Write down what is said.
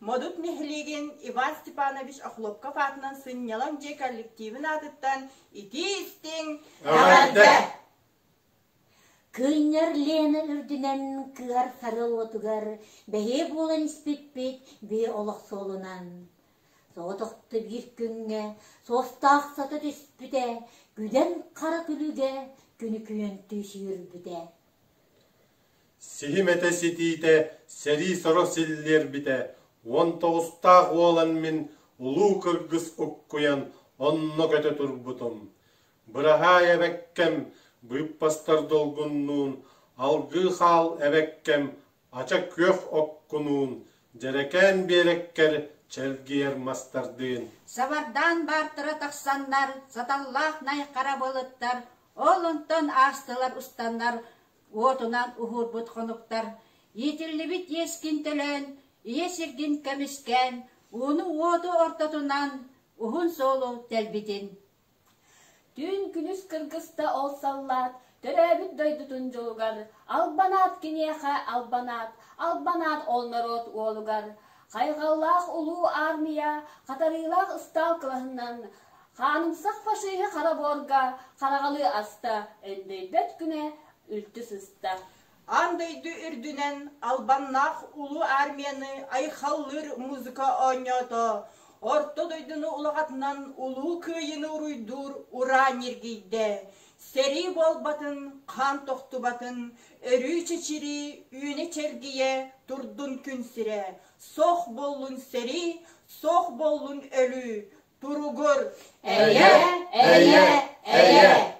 Модут Михлигин Иван Степанович Охлопков атынан сыннялан же коллективин атыттан ити истин авадда. Кыйнар Лена үрдүнен кыар сарыл отугар бәйе болан испетпет бе олақ солунан. Соғытықты бір күнге, соғыстақ саты түспіде, күден қара күліге, күні күйен түшір бүде. Сихимете сетиите, сери соро силлер бите, 19-тақ олан мен улу кыргыз оккуян онно көте турбутум. Быраха эбеккем, быйппастар долгуннуун, алгы хал эбеккем, ача көх оккунуун, жерекен береккер, Челгиер мастардын. Савардан бартыра тақсандар, саталлах най қарабылыттар, олынтын астылар устандар, отунан ухур бұтқынықтар. Етірлібіт ескінтілен, есіргін кәміскен, оны оты ортатынан, ухун солу тәлбітін. Түн күнүс кыргызда олсаллат, төрәбіт дойдутун жолугар, албанат кенеха албанат, албанат олнарот олугар. Қайғаллақ ұлу армия, қатарилақ ұстал қылығынан, қанымсақ фашиғы қараборға, қарағалы аста, өндейбет күне үлті сыста. Андайды үрдінен албаннақ ұлу армияны айқаллыр музыка ойнады. Orta doydunu ulağatından ulu köyünü uruydur uran yergeyde. Seri bol batın, kan tohtu batın, örü çeçiri, üne çelgiye, durdun gün sire. Soh bollun seri, soh bollun ölü, durugur. Eye, eye, eye.